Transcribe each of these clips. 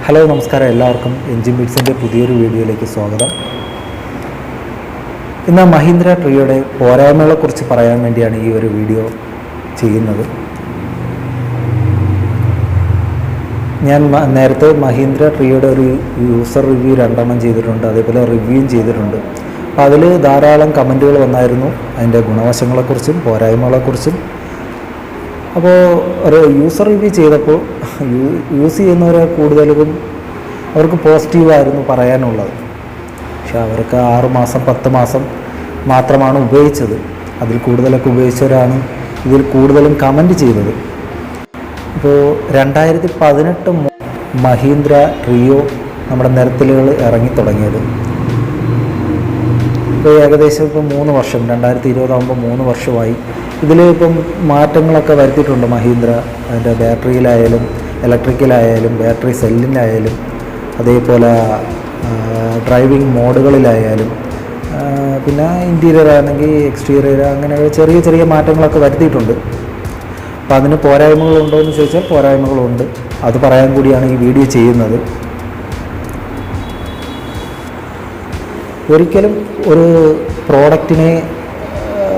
Hello നമസ്കാരം, എല്ലാവർക്കും engine ബീറ്റ്സിൻ്റെ പുതിയൊരു വീഡിയോയിലേക്ക് സ്വാഗതം. ഇന്ന് മഹീന്ദ്ര ട്രിയോയുടെ പോരായ്മകളെക്കുറിച്ച് പറയാൻ വേണ്ടിയാണ് ഈ ഒരു വീഡിയോ ചെയ്യുന്നത്. ഞാൻ നേരത്തെ മഹീന്ദ്ര ട്രിയോയുടെ ഒരു യൂസർ റിവ്യൂ 2 ചെയ്തിട്ടുണ്ട്, അതേപോലെ റിവ്യൂയും ചെയ്തിട്ടുണ്ട്. അപ്പോൾ അതിൽ ധാരാളം കമൻറ്റുകൾ വന്നായിരുന്നു അതിൻ്റെ ഗുണവശങ്ങളെക്കുറിച്ചും പോരായ്മകളെക്കുറിച്ചും. അപ്പോൾ ഒരു യൂസർ റിവ്യൂ ചെയ്തപ്പോൾ യൂസ് ചെയ്യുന്നവരെ കൂടുതലും അവർക്ക് പോസിറ്റീവായിരുന്നു പറയാനുള്ളത്. പക്ഷെ അവർക്ക് 6 മാസം 10 മാസം മാത്രമാണ് ഉപയോഗിച്ചത്. അതിൽ കൂടുതലൊക്കെ ഉപയോഗിച്ചവരാണ് ഇതിൽ കൂടുതലും കമൻറ്റ് ചെയ്തത്. ഇപ്പോൾ 2018 മഹീന്ദ്ര ട്രിയോ നമ്മുടെ നിരത്തിലുകൾ ഇറങ്ങി തുടങ്ങിയത്. ഇപ്പോൾ ഏകദേശം 3 വർഷം, 2020 ആകുമ്പോൾ 3 വർഷമായി. ഇതിൽ ഇപ്പം മാറ്റങ്ങളൊക്കെ വരുത്തിയിട്ടുണ്ട് മഹീന്ദ്ര. അതിൻ്റെ ബാറ്ററിയിലായാലും ഇലക്ട്രിക്കലായാലും ബാറ്ററി സെല്ലിലായാലും അതേപോലെ ഡ്രൈവിംഗ് മോഡുകളിലായാലും പിന്നെ ഇൻറ്റീരിയർ ആണെങ്കിൽ എക്സ്റ്റീരിയർ, അങ്ങനെ ചെറിയ ചെറിയ മാറ്റങ്ങളൊക്കെ വരുത്തിയിട്ടുണ്ട്. അപ്പോൾ അതിന് പോരായ്മകളുണ്ടോ എന്ന് ചോദിച്ചാൽ പോരായ്മകളുണ്ട്. അത് പറയാൻ കൂടിയാണ് ഈ വീഡിയോ ചെയ്യുന്നത്. ഒരിക്കലും ഒരു പ്രോഡക്റ്റിനെ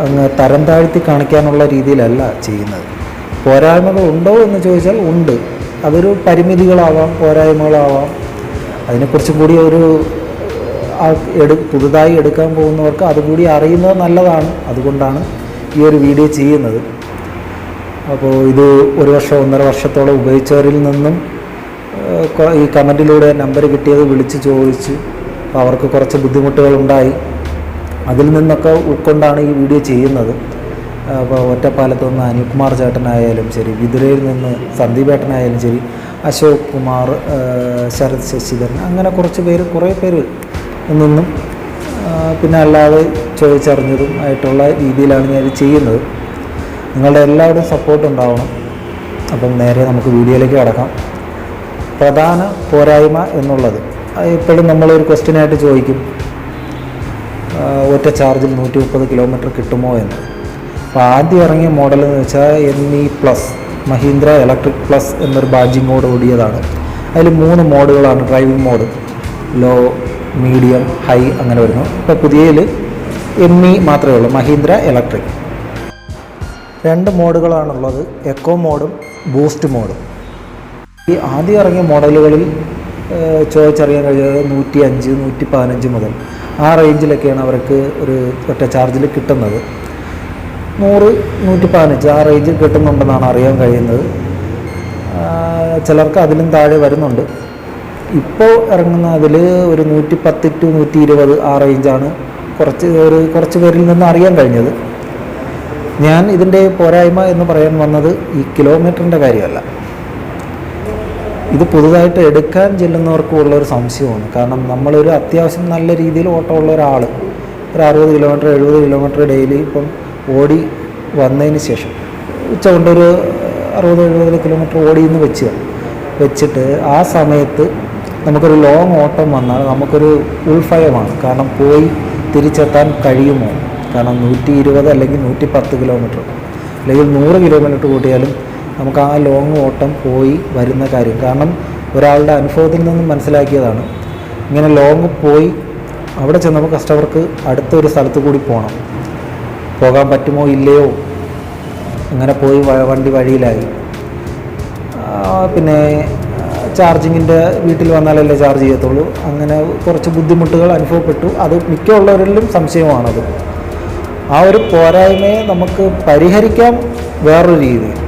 അങ്ങ് തരം താഴ്ത്തി കാണിക്കാനുള്ള രീതിയിലല്ല ചെയ്യുന്നത്. പോരായ്മകളുണ്ടോ എന്ന് ചോദിച്ചാൽ ഉണ്ട്. അതൊരു പരിമിതികളാവാം, പോരായ്മകളാവാം. അതിനെക്കുറിച്ചും കൂടി പുതുതായി എടുക്കാൻ പോകുന്നവർക്ക് അതുകൂടി അറിയുന്നത് നല്ലതാണ്. അതുകൊണ്ടാണ് ഈ ഒരു വീഡിയോ ചെയ്യുന്നത്. അപ്പോൾ ഇത് 1 വർഷം 1.5 വർഷത്തോളം ഉപയോഗിച്ചവരിൽ നിന്നും ഈ കമൻറ്റിലൂടെ നമ്പർ കിട്ടിയത് വിളിച്ച് ചോദിച്ചു. അപ്പോൾ അവർക്ക് കുറച്ച് ബുദ്ധിമുട്ടുകളുണ്ടായി. അതിൽ നിന്നൊക്കെ ഉൾക്കൊണ്ടാണ് ഈ വീഡിയോ ചെയ്യുന്നത്. അപ്പോൾ ഒറ്റപ്പാലത്ത് നിന്ന് അനിൽകുമാർ ചേട്ടനായാലും ശരി, വിതുരയിൽ നിന്ന് സന്ദീപ് ഏട്ടനായാലും ശരി, അശോക് കുമാർ, ശരത് ശശിധരൻ, അങ്ങനെ കുറേ പേര് നിന്നും പിന്നെ അല്ലാതെ ചോദിച്ചറിഞ്ഞതും ആയിട്ടുള്ള രീതിയിലാണ് ഞാൻ ചെയ്യുന്നത്. നിങ്ങളുടെ എല്ലാവരുടെയും സപ്പോർട്ട് ഉണ്ടാവണം. അപ്പം നേരെ നമുക്ക് വീഡിയോയിലേക്ക് കടക്കാം. പ്രധാന പോരായ്മ എന്നുള്ളത് എപ്പോഴും നമ്മളൊരു ക്വസ്റ്റ്യനായിട്ട് ചോദിക്കും, ഒറ്റ ചാർജിൽ 130 കിലോമീറ്റർ കിട്ടുമോ എന്ന്. അപ്പോൾ ആദ്യം ഇറങ്ങിയ മോഡൽ എന്ന് വെച്ചാൽ ME+, മഹീന്ദ്ര ഇലക്ട്രിക് പ്ലസ് എന്നൊരു ബാഡ്ജിങ്ങോട് ഓടിയതാണ്. അതിൽ 3 മോഡുകളാണ് driving mode, low, medium, high അങ്ങനെ വരുന്നു. ഇപ്പോൾ പുതിയതിൽ ME മാത്രമേ ഉള്ളൂ, മഹീന്ദ്ര ഇലക്ട്രിക്. 2 മോഡുകളാണുള്ളത്, എക്കോ മോഡും ബൂസ്റ്റ് മോഡും. ഈ ആദ്യം ഇറങ്ങിയ മോഡലുകളിൽ ചോദിച്ചറിയാൻ കഴിയുന്നത് 105, 115 മുതൽ ആ റേഞ്ചിലൊക്കെയാണ് അവർക്ക് ഒരു ഒറ്റ ചാർജിൽ കിട്ടുന്നത്. 100, 115 ആ റേഞ്ചിൽ കിട്ടുന്നുണ്ടെന്നാണ് അറിയാൻ കഴിയുന്നത്. ചിലർക്ക് അതിലും താഴെ വരുന്നുണ്ട്. ഇപ്പോൾ ഇറങ്ങുന്ന അതിൽ ഒരു 110 to 120 ആ റേഞ്ചാണ് കുറച്ച് പേരിൽ നിന്ന് അറിയാൻ കഴിഞ്ഞത്. ഞാൻ ഇതിൻ്റെ പോരായ്മ എന്ന് പറയാൻ വന്നത് ഈ കിലോമീറ്ററിൻ്റെ കാര്യമല്ല. ഇത് പുതുതായിട്ട് എടുക്കാൻ ചെല്ലുന്നവർക്കും ഉള്ളൊരു സംശയമാണ്. കാരണം നമ്മളൊരു അത്യാവശ്യം നല്ല രീതിയിൽ ഓട്ടമുള്ള ഒരാൾ ഒരു 60 കിലോമീറ്റർ 70 കിലോമീറ്റർ ഡെയിലി ഇപ്പം ഓടി വന്നതിന് ശേഷം ഉച്ചകൊണ്ടൊരു 60-70 കിലോമീറ്റർ ഓടിയെന്ന് വെച്ചിട്ട് ആ സമയത്ത് നമുക്കൊരു ലോങ് ഓട്ടം വന്നാൽ നമുക്കൊരു ഉൾഭയമാണ്. കാരണം പോയി തിരിച്ചെത്താൻ കഴിയുമോ? കാരണം 120 അല്ലെങ്കിൽ 110 കിലോമീറ്റർ അല്ലെങ്കിൽ 100 കിലോമീറ്റർ കൂട്ടിയാലും നമുക്ക് ആ ലോങ് ഓട്ടം പോയി വരുന്ന കാര്യം. കാരണം ഒരാളുടെ അനുഭവത്തിൽ നിന്നും മനസ്സിലാക്കിയതാണ്. ഇങ്ങനെ ലോങ് പോയി അവിടെ ചെന്നപ്പോൾ കസ്റ്റമർക്ക് അടുത്തൊരു സ്ഥലത്ത് കൂടി പോകാൻ പറ്റുമോ ഇല്ലയോ, അങ്ങനെ പോയി വണ്ടി വഴിയിലായി. പിന്നെ ചാർജിങ്ങിൻ്റെ വീട്ടിൽ വന്നാലല്ലേ ചാർജ് ചെയ്യത്തുള്ളൂ. അങ്ങനെ കുറച്ച് ബുദ്ധിമുട്ടുകൾ അനുഭവപ്പെട്ടു. അത് മിക്കുള്ളവരിലും സംശയമാണത്. ആ ഒരു പോരായ്മയെ നമുക്ക് പരിഹരിക്കാം വേറൊരു രീതിയിൽ.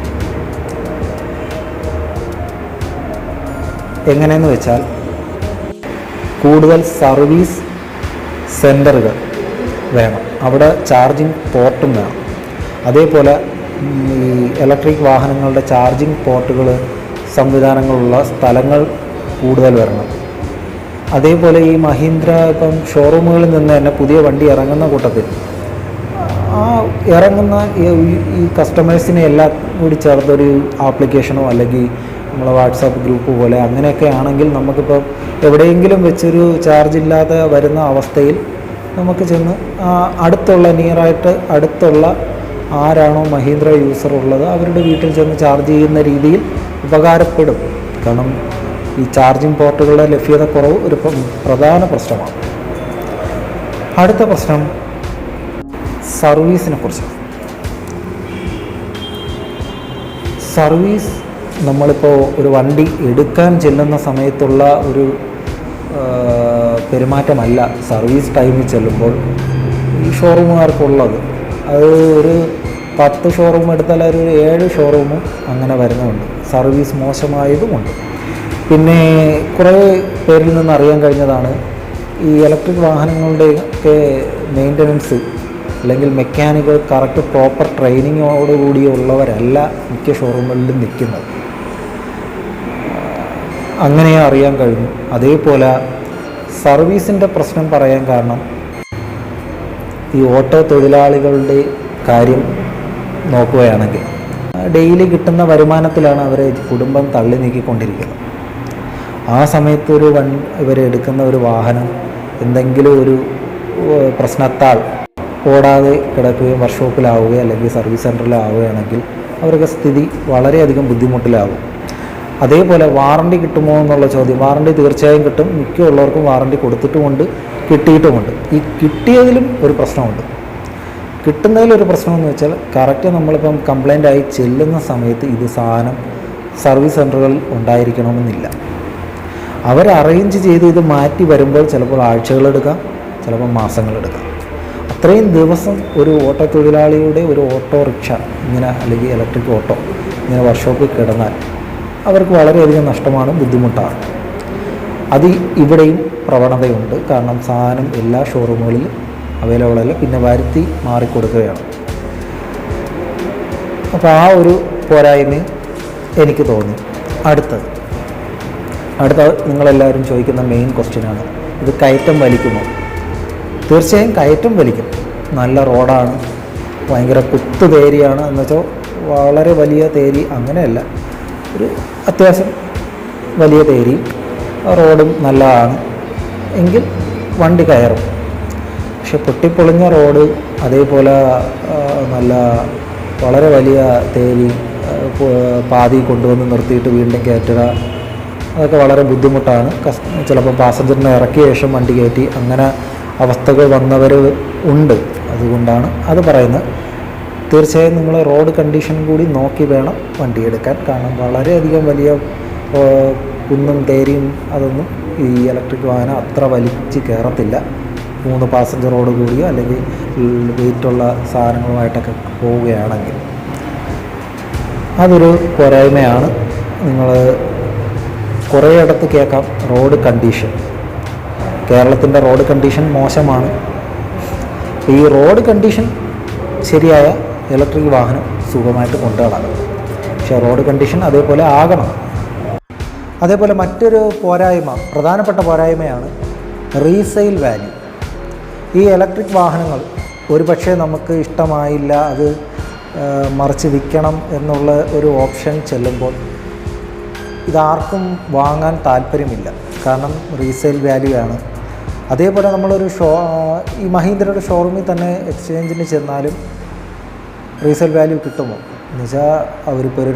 എങ്ങനെയെന്ന് വെച്ചാൽ കൂടുതൽ സർവീസ് സെൻറ്ററുകൾ വേണം, അവിടെ ചാർജിങ് പോർട്ടും വേണം. അതേപോലെ ഈ ഇലക്ട്രിക് വാഹനങ്ങളുടെ ചാർജിങ് പോർട്ടുകൾ സംവിധാനങ്ങളുള്ള സ്ഥലങ്ങൾ കൂടുതൽ വരണം. അതേപോലെ ഈ മഹീന്ദ്ര ഇപ്പം ഷോറൂമുകളിൽ നിന്ന് തന്നെ പുതിയ വണ്ടി ഇറങ്ങുന്ന കൂട്ടത്തിൽ ആ ഇറങ്ങുന്ന ഈ കസ്റ്റമേഴ്സിനെ എല്ലാം കൂടി ചേർത്തൊരു ആപ്ലിക്കേഷനോ അല്ലെങ്കിൽ നമ്മളെ വാട്സാപ്പ് ഗ്രൂപ്പ് പോലെ അങ്ങനെയൊക്കെ ആണെങ്കിൽ നമുക്കിപ്പോൾ എവിടെയെങ്കിലും വെച്ചൊരു ചാർജ് ഇല്ലാതെ വരുന്ന അവസ്ഥയിൽ നമുക്ക് ചെന്ന് നിയറായിട്ട് അടുത്തുള്ള ആരാണോ മഹീന്ദ്ര യൂസർ ഉള്ളത് അവരുടെ വീട്ടിൽ ചെന്ന് ചാർജ് ചെയ്യുന്ന രീതിയിൽ ഉപകാരപ്പെടും. കാരണം ഈ ചാർജിങ് പോർട്ടുകളുടെ ലഭ്യത കുറവ് ഒരു പ്രധാന പ്രശ്നമാണ്. അടുത്ത പ്രശ്നം സർവീസിനെ കുറിച്ചാണ്. സർവീസ് നമ്മളിപ്പോൾ ഒരു വണ്ടി എടുക്കാൻ ചെല്ലുന്ന സമയത്തുള്ള ഒരു പെരുമാറ്റമല്ല സർവീസ് ടൈമിൽ ചെല്ലുമ്പോൾ ഈ ഷോറൂമുകാർക്കുള്ളത്. അത് ഒരു 10 ഷോറൂം എടുത്താൽ ഒരു 7 ഷോറൂമും അങ്ങനെ വരുന്നുണ്ട്. സർവീസ് മോശമായതുമുണ്ട്. പിന്നെ കുറേ പേരിൽ നിന്ന് അറിയാൻ കഴിഞ്ഞതാണ്, ഈ ഇലക്ട്രിക് വാഹനങ്ങളുടെയൊക്കെ മെയിൻ്റനൻസ് അല്ലെങ്കിൽ മെക്കാനിക്കൽ കറക്റ്റ് പ്രോപ്പർ ട്രെയിനിങ്ങോടുകൂടിയുള്ളവരല്ല മിക്ക ഷോറൂമുകളിലും നിൽക്കുന്നത്. അങ്ങനെ അറിയാൻ കഴിഞ്ഞു. അതേപോലെ സർവീസിൻ്റെ പ്രശ്നം പറയാൻ കാരണം ഈ ഓട്ടോ തൊഴിലാളികളുടെ കാര്യം നോക്കുകയാണെങ്കിൽ ഡെയിലി കിട്ടുന്ന വരുമാനത്തിലാണ് അവരെ കുടുംബം തള്ളി നീക്കിക്കൊണ്ടിരിക്കുന്നത്. ആ സമയത്ത് ഇവരെടുക്കുന്ന ഒരു വാഹനം എന്തെങ്കിലും ഒരു പ്രശ്നത്താൽ ഓടാതെ കിടക്കുകയും വർക്ക്ഷോപ്പിലാവുകയോ അല്ലെങ്കിൽ സർവീസ് സെൻറ്ററിലാവുകയാണെങ്കിൽ അവരുടെ സ്ഥിതി വളരെയധികം ബുദ്ധിമുട്ടിലാകും. അതേപോലെ വാറണ്ടി കിട്ടുമോ എന്നുള്ള ചോദ്യം, വാറണ്ടി തീർച്ചയായും കിട്ടും. മിക്കുള്ളവർക്കും വാറണ്ടി കൊടുത്തിട്ടുമുണ്ട്, കിട്ടിയിട്ടുമുണ്ട്. ഈ കിട്ടിയതിലും ഒരു പ്രശ്നമുണ്ട്. കിട്ടുന്നതിലൊരു പ്രശ്നമെന്ന് വെച്ചാൽ കറക്റ്റ് നമ്മളിപ്പം കംപ്ലൈൻ്റ് ആയി ചെല്ലുന്ന സമയത്ത് ഇത് സാധനം സർവീസ് സെൻറ്ററുകളിൽ ഉണ്ടായിരിക്കണമെന്നില്ല. അവർ അറേഞ്ച് ചെയ്ത് ഇത് മാറ്റി വരുമ്പോൾ ചിലപ്പോൾ ആഴ്ചകളെടുക്കാം, ചിലപ്പോൾ മാസങ്ങളെടുക്കാം. അത്രയും ദിവസം ഒരു ഓട്ടോ തൊഴിലാളിയുടെ ഒരു ഓട്ടോറിക്ഷ ഇങ്ങനെ അല്ലെങ്കിൽ ഇലക്ട്രിക് ഓട്ടോ ഇങ്ങനെ വർക്ക്ഷോപ്പിൽ കിടന്നാൽ അവർക്ക് വളരെയധികം നഷ്ടമാണ്, ബുദ്ധിമുട്ടാണ്. അത് ഇവിടെയും പ്രവണതയുണ്ട്. കാരണം സാധനം എല്ലാ ഷോറൂമുകളിലും അവൈലബിൾ അല്ല, പിന്നെ വരുത്തി മാറിക്കൊടുക്കുകയാണ്. അപ്പോൾ ആ ഒരു പോരായ്മ എനിക്ക് തോന്നി. അടുത്ത നിങ്ങളെല്ലാവരും ചോദിക്കുന്ന മെയിൻ ക്വസ്റ്റ്യനാണ്, ഇത് കയറ്റം വലിക്കുമോ? തീർച്ചയായും കയറ്റം വലിക്കും. നല്ല റോഡാണ്, ഭയങ്കര കുത്തു തേരിയാണ് എന്ന് വെച്ചാൽ വളരെ വലിയ തേരി അങ്ങനെയല്ല, ഒരു അത്യാവശ്യം വലിയ തേരി റോഡും നല്ലതാണ് എങ്കിൽ വണ്ടി കയറും. പക്ഷെ പൊട്ടിപ്പൊളിഞ്ഞ റോഡ്, അതേപോലെ നല്ല വളരെ വലിയ തേരി പാതി കൊണ്ടുവന്ന് നിർത്തിയിട്ട് വീണ്ടും കയറ്റുക, അതൊക്കെ വളരെ ബുദ്ധിമുട്ടാണ്. ചിലപ്പോൾ പാസഞ്ചറിനെ ഇറക്കിയ ശേഷം വണ്ടി കയറ്റി അങ്ങനെ അവസ്ഥകൾ വന്നവർ ഉണ്ട്. അതുകൊണ്ടാണ് അത് പറയുന്നത്. തീർച്ചയായും നിങ്ങൾ റോഡ് കണ്ടീഷൻ കൂടി നോക്കി വേണം വണ്ടി എടുക്കാൻ. കാരണം വളരെയധികം വലിയ കുന്നും തേരിയും അതൊന്നും ഈ ഇലക്ട്രിക് വാഹനം അത്ര വലിച്ച് കയറത്തില്ല. 3 പാസഞ്ചറോട് കൂടിയോ അല്ലെങ്കിൽ വെയിറ്റുള്ള സാധനങ്ങളുമായിട്ടൊക്കെ പോവുകയാണെങ്കിൽ അതൊരു പോരായ്മയാണ്. നിങ്ങൾ കുറേയിടത്ത് കേൾക്കാം റോഡ് കണ്ടീഷൻ, കേരളത്തിൻ്റെ റോഡ് കണ്ടീഷൻ മോശമാണ്. ഈ റോഡ് കണ്ടീഷൻ ശരിയായ ഇലക്ട്രിക് വാഹനം സുഖമായിട്ട് കൊണ്ടുനടക്കും. പക്ഷേ റോഡ് കണ്ടീഷൻ അതേപോലെ ആകണം. അതേപോലെ മറ്റൊരു പോരായ്മ, പ്രധാനപ്പെട്ട പോരായ്മയാണ് റീസെയിൽ വാല്യൂ. ഈ ഇലക്ട്രിക് വാഹനങ്ങൾ ഒരു പക്ഷേ നമുക്ക് ഇഷ്ടമായില്ല, അത് മറിച്ച് വിൽക്കണം എന്നുള്ള ഒരു ഓപ്ഷൻ ചെല്ലുമ്പോൾ ഇതാർക്കും വാങ്ങാൻ താല്പര്യമില്ല. കാരണം റീസെയിൽ വാല്യൂ ആണ്. അതേപോലെ നമ്മളൊരു ഈ മഹീന്ദ്രയുടെ ഷോറൂമിൽ തന്നെ എക്സ്ചേഞ്ചിന് ചെന്നാലും റീസെയിൽ വാല്യൂ കിട്ടുമോ എന്ന് വെച്ചാൽ അവരിപ്പോൾ ഒരു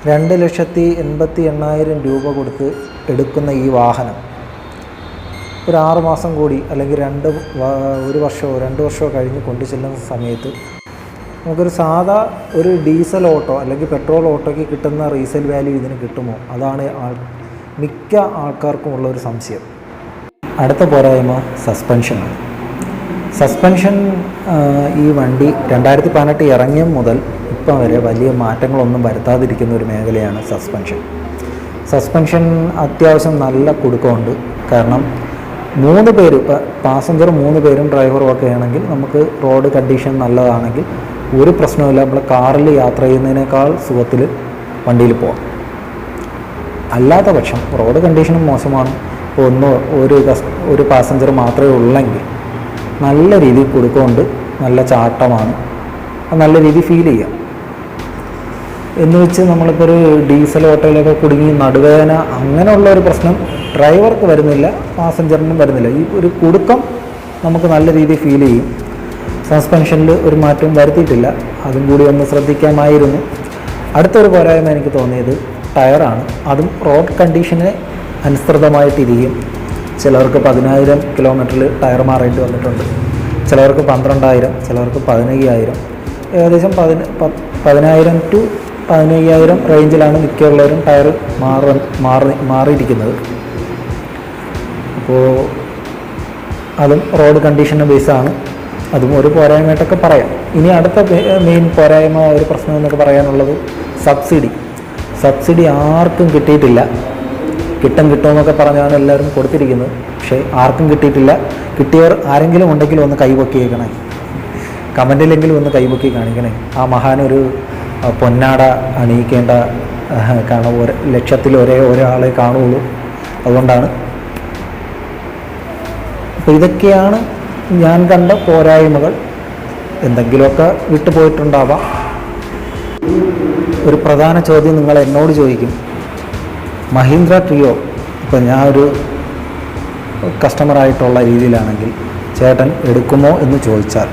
2,88,000 രൂപ കൊടുത്ത് എടുക്കുന്ന ഈ വാഹനം ഒരു 6 മാസം കൂടി അല്ലെങ്കിൽ 1 വർഷമോ 2 വർഷമോ കഴിഞ്ഞ് കൊണ്ടു ചെല്ലുന്ന സമയത്ത് നമുക്കൊരു സാധാ ഒരു ഡീസൽ ഓട്ടോ അല്ലെങ്കിൽ പെട്രോൾ ഓട്ടോയ്ക്ക് കിട്ടുന്ന റീസെയിൽ വാല്യൂ ഇതിന് കിട്ടുമോ? അതാണ് മിക്ക ആൾക്കാർക്കുമുള്ള ഒരു സംശയം. അടുത്ത പോരായ്മ സസ്പെൻഷനാണ്. സസ്പെൻഷൻ ഈ വണ്ടി 2018 ഇറങ്ങിയ മുതൽ ഇപ്പം വരെ വലിയ മാറ്റങ്ങളൊന്നും വരുത്താതിരിക്കുന്ന ഒരു മേഖലയാണ് സസ്പെൻഷൻ അത്യാവശ്യം നല്ല കുടുക്കമുണ്ട്. കാരണം 3 പേര്, പാസഞ്ചർ 3 പേരും ഡ്രൈവറും ഒക്കെ ആണെങ്കിൽ നമുക്ക് റോഡ് കണ്ടീഷൻ നല്ലതാണെങ്കിൽ ഒരു പ്രശ്നമില്ല, നമ്മൾ കാറിൽ യാത്ര ചെയ്യുന്നതിനേക്കാൾ സുഖത്തിൽ വണ്ടിയിൽ പോകാം. അല്ലാത്ത പക്ഷം റോഡ് കണ്ടീഷനും മോശമാണ്. ഒരു പാസഞ്ചർ മാത്രമേ ഉള്ളെങ്കിൽ നല്ല രീതിയിൽ കൊടുക്കുന്നുണ്ട്, നല്ല ചാട്ടമാണ്, നല്ല രീതിയിൽ ഫീൽ ചെയ്യാം. എന്ന് വെച്ച് നമ്മളിപ്പോൾ ഒരു ഡീസൽ ഓട്ടോയിലൊക്കെ കുടുങ്ങി നടുവേദന അങ്ങനെയുള്ള ഒരു പ്രശ്നം ഡ്രൈവർക്ക് വരുന്നില്ല, പാസഞ്ചറിനും വരുന്നില്ല. ഈ ഒരു കുടുക്കം നമുക്ക് നല്ല രീതിയിൽ ഫീൽ ചെയ്യും. സസ്പെൻഷനിൽ ഒരു മാറ്റവും വരുത്തിയിട്ടില്ല, അതും കൂടി ഒന്ന് ശ്രദ്ധിക്കാമായിരുന്നു. അടുത്തൊരു പോരായ്മ എനിക്ക് തോന്നിയത് ടയറാണ്. അതും റോഡ് കണ്ടീഷനെ അനുസൃതമായിട്ടിരിക്കും. ചിലർക്ക് 10,000 കിലോമീറ്ററിൽ ടയർ മാറേണ്ടി വന്നിട്ടുണ്ട്, ചിലർക്ക് 12,000, ചിലർക്ക് 15,000. ഏകദേശം 10,000 to 15,000 റേഞ്ചിലാണ് മിക്കുള്ളവരും ടയർ മാറിയിരിക്കുന്നത്. അപ്പോൾ അതും റോഡ് കണ്ടീഷന് ബേസാണ്. അതും ഒരു പോരായ്മയായിട്ടൊക്കെ പറയാം. ഇനി അടുത്ത മെയിൻ പോരായ്മ, ഒരു പ്രശ്നം എന്നൊക്കെ പറയാനുള്ളത് സബ്സിഡി ആർക്കും കിട്ടിയിട്ടില്ല. കിട്ടുമെന്നൊക്കെ പറഞ്ഞാണ് എല്ലാവരും കൊടുത്തിരിക്കുന്നത്. പക്ഷേ ആർക്കും കിട്ടിയിട്ടില്ല. കിട്ടിയവർ ആരെങ്കിലും ഉണ്ടെങ്കിലും ഒന്ന് കൈപൊക്കിയേക്കണേ, കമൻറ്റിലെങ്കിലും ഒന്ന് കൈപൊക്കി കാണിക്കണേ. ആ മഹാനൊരു പൊന്നാട അണിയിക്കേണ്ട, കാരണം ലക്ഷത്തിൽ ഒരാളെ കാണുകയുള്ളൂ. അതുകൊണ്ടാണ്. അപ്പോൾ ഇതൊക്കെയാണ് ഞാൻ കണ്ട പോരായ്മകൾ. എന്തെങ്കിലുമൊക്കെ വിട്ടുപോയിട്ടുണ്ടാവാം. ഒരു പ്രധാന ചോദ്യം നിങ്ങൾ എന്നോട് ചോദിക്കും, മഹീന്ദ്ര ട്രിയോ ഇപ്പോൾ ഞാൻ ഒരു കസ്റ്റമറായിട്ടുള്ള രീതിയിലാണെങ്കിൽ ചേട്ടൻ എടുക്കുമോ എന്ന് ചോദിച്ചാൽ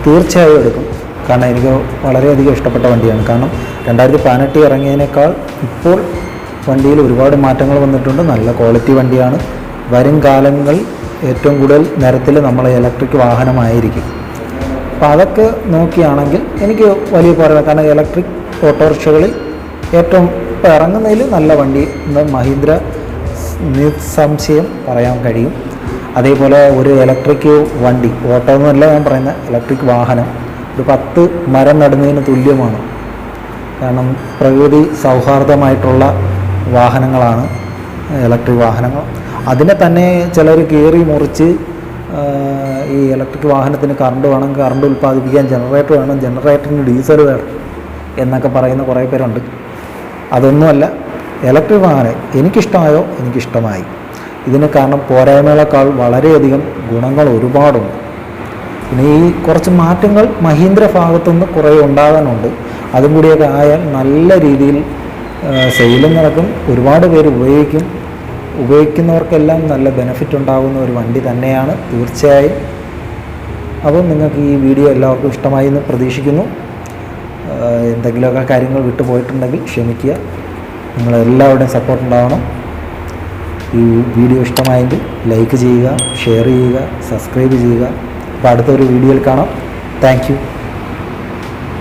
തീർച്ചയായും എടുക്കും. കാരണം എനിക്ക് വളരെയധികം ഇഷ്ടപ്പെട്ട വണ്ടിയാണ്. കാരണം 2018 ഇറങ്ങിയതിനേക്കാൾ ഇപ്പോൾ വണ്ടിയിൽ ഒരുപാട് മാറ്റങ്ങൾ വന്നിട്ടുണ്ട്. നല്ല ക്വാളിറ്റി വണ്ടിയാണ്. വരും കാലങ്ങളിൽ ഏറ്റവും കൂടുതൽ നിരത്തിൽ നമ്മളെ ഇലക്ട്രിക് വാഹനമായിരിക്കും. അപ്പോൾ അതൊക്കെ നോക്കിയാണെങ്കിൽ എനിക്ക് വലിയ പോരാ. കാരണം ഇലക്ട്രിക് ഓട്ടോറിക്ഷകളിൽ ഏറ്റവും ഇപ്പോൾ ഇറങ്ങുന്നതിൽ നല്ല വണ്ടി എന്ന് മഹീന്ദ്ര നിസ്സംശയം പറയാൻ കഴിയും. അതേപോലെ ഒരു ഇലക്ട്രിക് വണ്ടി, ഓട്ടോ എന്നല്ല ഞാൻ പറയുന്ന, ഇലക്ട്രിക് വാഹനം ഒരു 10 മരം നടുന്നതിന് തുല്യമാണ്. കാരണം പ്രകൃതി സൗഹാർദ്ദമായിട്ടുള്ള വാഹനങ്ങളാണ് ഇലക്ട്രിക് വാഹനങ്ങൾ. അതിനെ തന്നെ ചിലർ കീറി മുറിച്ച് ഈ ഇലക്ട്രിക് വാഹനത്തിന് കറണ്ട് വേണം, കറണ്ട് ഉൽപ്പാദിപ്പിക്കാൻ ജനറേറ്റർ വേണം, ജനറേറ്ററിന് ഡീസൽ വേണം എന്നൊക്കെ പറയുന്ന കുറേ പേരുണ്ട്. അതൊന്നുമല്ല, ഇലക്ട്രിക് വാഹനം എനിക്കിഷ്ടമായോ എനിക്കിഷ്ടമായി. ഇതിന് കാരണം പോരായ്മകളെക്കാൾ വളരെയധികം ഗുണങ്ങൾ ഒരുപാടുണ്ട്. പിന്നെ ഈ കുറച്ച് മാറ്റങ്ങൾ മഹീന്ദ്ര ഭാഗത്തുനിന്ന് കുറേ ഉണ്ടാകാനുണ്ട്. അതും കൂടിയൊക്കെ ആയാൽ നല്ല രീതിയിൽ സെയിലും നടക്കും, ഒരുപാട് പേര് ഉപയോഗിക്കുന്നവർക്കെല്ലാം നല്ല ബെനിഫിറ്റ് ഉണ്ടാകുന്ന ഒരു വണ്ടി തന്നെയാണ് തീർച്ചയായും. അപ്പോൾ നിങ്ങൾക്ക് ഈ വീഡിയോ എല്ലാവർക്കും ഇഷ്ടമായി എന്ന് പ്രതീക്ഷിക്കുന്നു. എന്തെങ്കിലുമൊക്കെ കാര്യങ്ങൾ വിട്ടുപോയിട്ടുണ്ടെങ്കിൽ ക്ഷമിക്കുക. നിങ്ങളെല്ലാവരുടെയും സപ്പോർട്ട് ഉണ്ടാവണം. ഈ വീഡിയോ ഇഷ്ടമായെങ്കിൽ ലൈക്ക് ചെയ്യുക, ഷെയർ ചെയ്യുക, സബ്സ്ക്രൈബ് ചെയ്യുക. അപ്പോൾ അടുത്തൊരു വീഡിയോയിൽ കാണാം. Thank you.